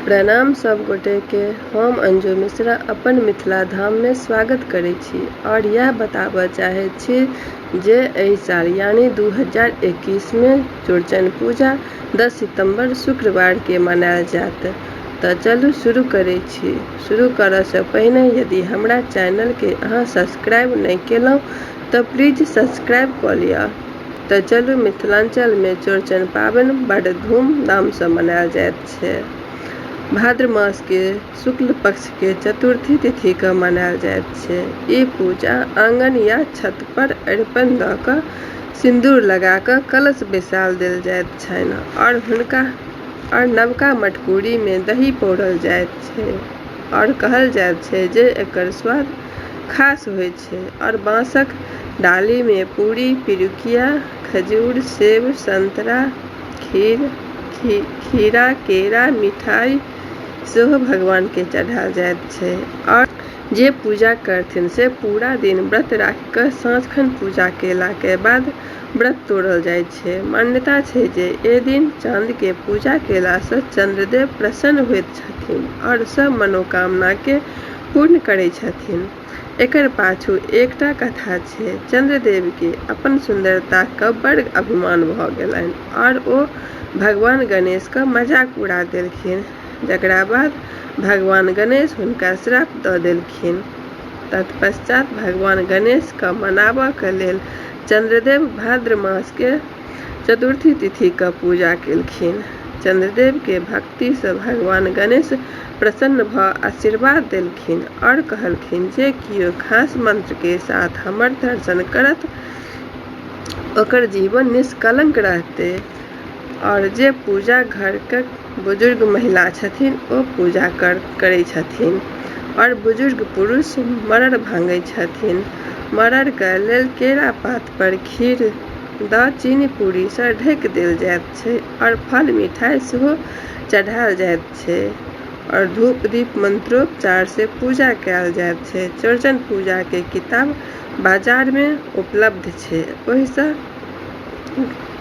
प्रणाम सब गोटे के। हम अंजू मिश्रा अपन मिथिला धाम में स्वागत करै छी और यह बताबऽ चाहे छी जे एहि साल यानी 2021 में चौड़चन पूजा 10 सितंबर शुक्रवार के मनायल जायत। तो चलू शुरू करै छी। शुरू करऽ से पहिने यदि हमरा चैनल के अहाँ सब्सक्राइब नहीं केलौं तो प्लीज सब्सक्राइब कऽ लिअ। तो चलू, मिथिलांचल में चौड़चन पाबनि बड़ धूमधाम से मनायल जाइत छै। भाद्र मास के शुक्ल पक्ष के चतुर्थी तिथि के मनायल जाइत छै। ई पूजा आंगन या छत पर अरिपन दऽ कऽ सिंदूर लगा कऽ कलश बैसाल देल जाइत छनि और नवका मटकूरी में दही पौरल जाइत छै और कहल जाइत छै जे एकर स्वाद खास होइ छै। और बांसक डाली में पूरी, पिरुकिया, खजूर, सेब, संतरा, खीरा, केरा, मिठाई सेहो भगवान के चढ़ायल जाइत छै। और जे पूजा करथिन से पूरा दिन व्रत राखि कऽ साँझखन पूजा केला के बाद व्रत तोड़ल जाइ छै। मान्यता छै जे ए दिन चांद के पूजा केला से चंद्रदेव प्रसन्न होइत छथिन और सब मनोकामना के पूर्ण करै छथिन। एकर पाछू एकटा कथा छै। चंद्रदेव के अपन सुंदरता के बड़ अभिमान भऽ गेलनि और ओ भगवान गणेश का मजाक उड़ा देलखिन, जकरा बाद भगवान गणेश हुनका श्राप दऽ देलखिन। तत्पश्चात भगवान गणेश के मनाबऽ के लेल चंद्रदेव भाद्र मास के चतुर्थी तिथि के पूजा केलखिन। चंद्रदेव के भक्ति से भगवान गणेश प्रसन्न भऽ आशीर्वाद देलखिन और कहलखिन जे कियो खास मंत्र के साथ हमर दर्शन करत ओकर जीवन निष्कलंक रहतै। और जे पूजा घर के बुजुर्ग महिला छथिन ओ पूजा करै छथिन और बुजुर्ग पुरुष मड़ड़ भांगै छथिन। मड़ड़ के लेल केरा पात पर खीर दऽ चीनी पूरी से ढकि देल जाइत छै और फल मिठाई सेहो चढ़ायल जाइत छै और धूप दीप मंत्रोच्चार से पूजा कयल जाइत छै। चौड़चन पूजा के किताब बाजार में उपलब्ध छै। ओहि से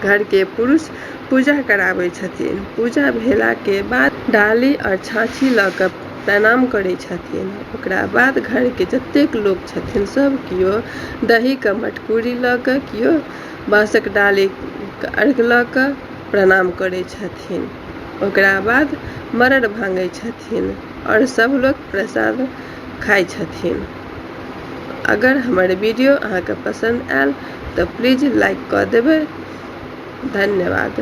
घर के पुरुष पूजा कराबै छथिन। पूजा भेला के बाद डाली और छाछी लऽ कऽ प्रणाम करै छथिन। ओकरा बाद घर के जतेक लोग छथिन सब कियो दही के मटकूरी लऽ कऽ, कियो बांसक डाली के अर्घ लऽ कऽ प्रणाम करै छथिन। ओकरा बाद मड़ड़ भांगै छथिन और सब लोग प्रसाद खाइ छथिन। अगर हमर वीडियो अहाँके पसंद आयल तो प्लीज लाइक कऽ देबै। धन्यवाद।